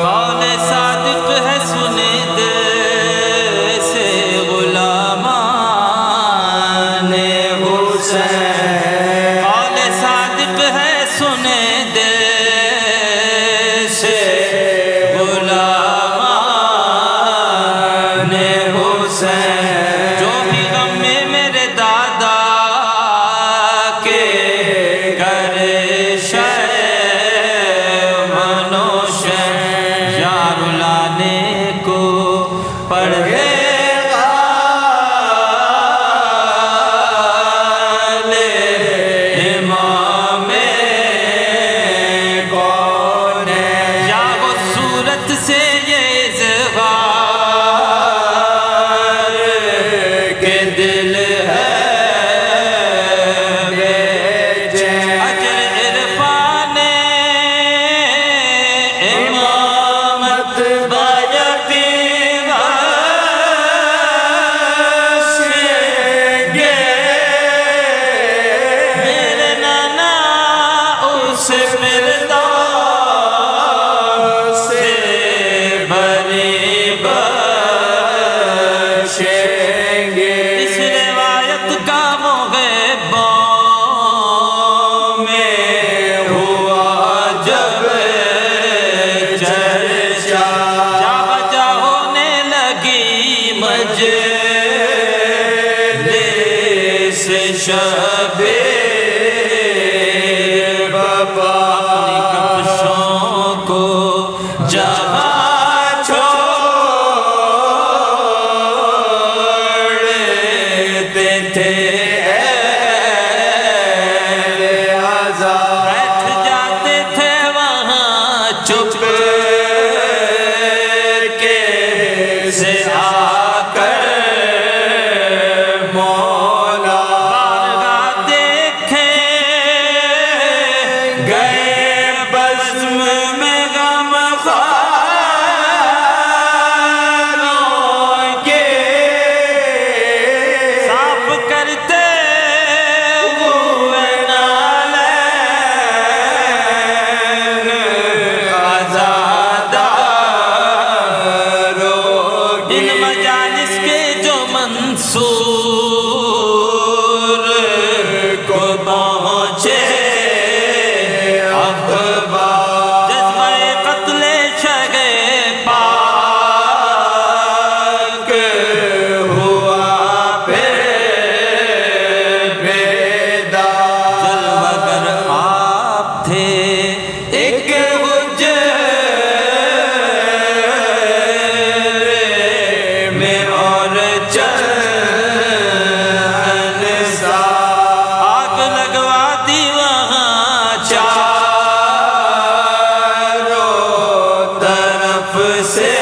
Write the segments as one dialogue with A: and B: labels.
A: कौन सादिक है सुने दे से गुलामाने हुसैन। कौन सादिक है सुने दे से गुलामाने हुसैन। जो भी गम में मेरे दादा के करे पढ़े इमाम कौन या वो सूरत से ये इज़हार के दिल है अजर इरफान इमामत शबे बाबा अपनी कफ्शों को जहाँ छोड़ते थे बैठ जाते थे वहाँ चुप के से आकर मंसूर को पहुँचे अखबार जज्बे क़त्ले शगे पाक हुआ फिर बेदार। चल मगर आप थे एक में और चल से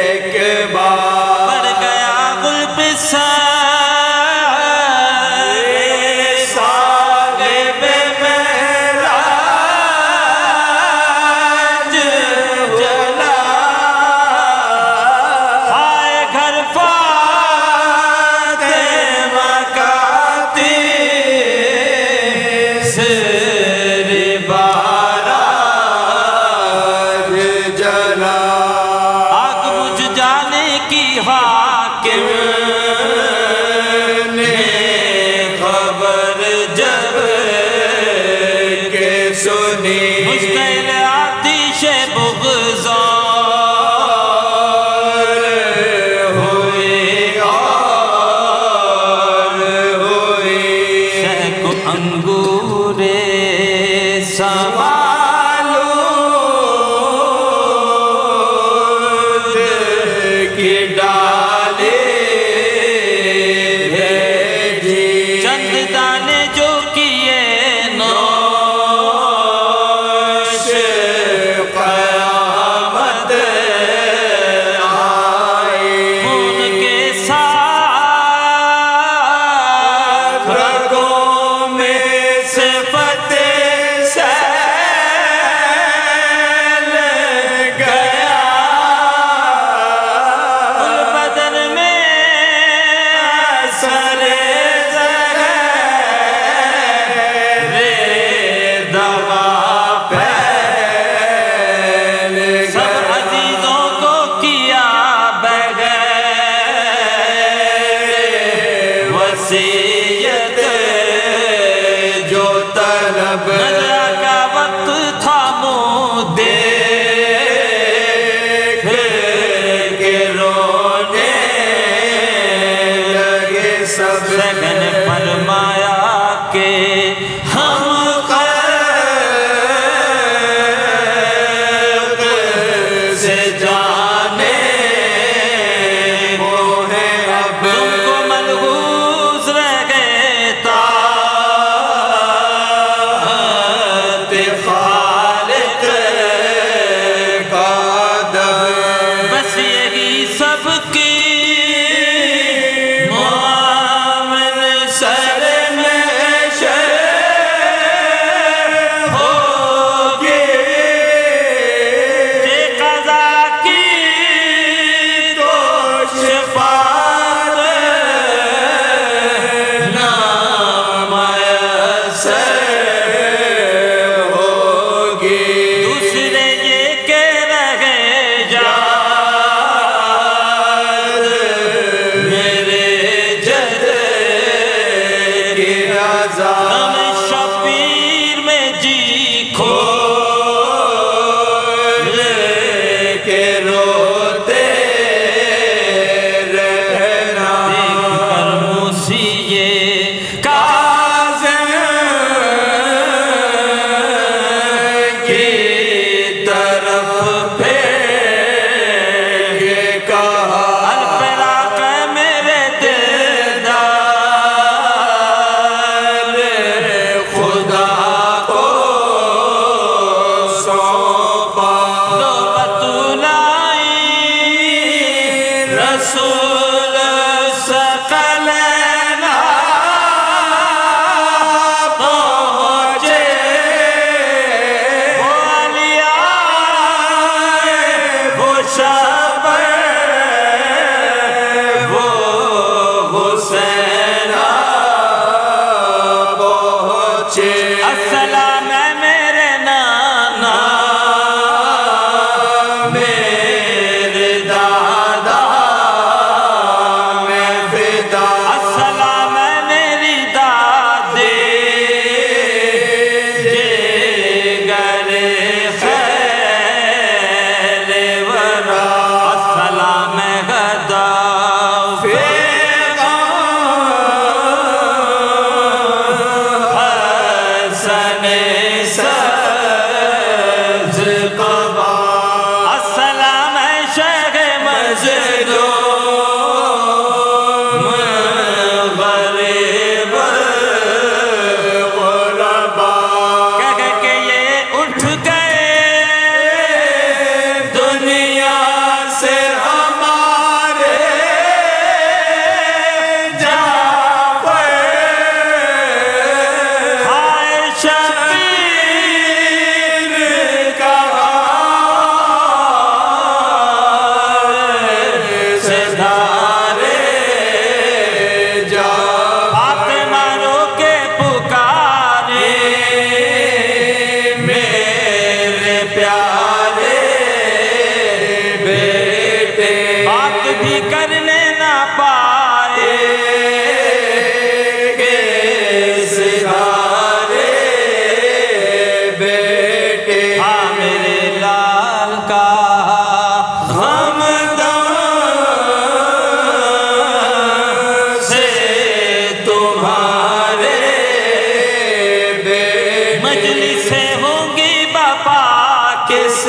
A: एक बार पर गया गुल्ब साहिब मेराज जला हाय घर फातिमा का तीसरी बार आग बुझ जाने की हाकिम ने खबर जब के सुनी मुश्किल आतिश बुग़्ज़ार हुई और हुई शह को अंगूरे समा चंद दाने जो किए नौश क़यामत आई उनके साथ रगों में से फतेह सैल गया उल बदन में सरे
B: जब
A: नजरा का वक्त था मुँह देख
B: के रोने लगे सब।
A: सगन फरमाया के हम खल्क़ से जाने
B: वो है अब
A: तुमको मलबूस रह गए ताक़त खालिक़
B: का दब।
A: बस यही सबकी मोमिन सर में होगी जे क़ज़ा की तो शिफ़ाअत
B: नामयस्सर होगी।
A: दूसरे ये के रह याद मेरे जद
B: की रज़ा
A: हम शबीर में जी खोल
B: के रोते रहना।
A: पर मुझे
B: काज़िम की तरफ फिर ये कहा
A: अलफराक मेरे दिलदार
B: खुदा को सौंपा।
A: लो बतुलाई रसूल सकलना पहुँचे वो अलिया वो शबर वो
B: हुसैना पहुँचे।
A: अस्सलाम है मेरे नाना
B: मेरे दादा मैं फिदा।
A: अस्सलाम है मेरी दादी जे गरे खैर वरा। अस्सलाम है गद्दाफ़ी हसन सब्ज़ क़बा। अस्सलाम है शेख मज़लूम गरीब
B: ग़ुरबा।
A: कह के ये उठ गए
B: दुनिया से हमारे जाफ़र।
A: हाय शबीर सिधारे
B: जा
A: फातिमा रो के पुकारे
B: मेरे प्यारे बेटे।
A: बात भी करने ना पाए
B: सिधारे बेटे।
A: हाँ मेरे लाल का हमदम से
B: तुम्हारे बेटे
A: मजलिसें होंगी बापा
B: किस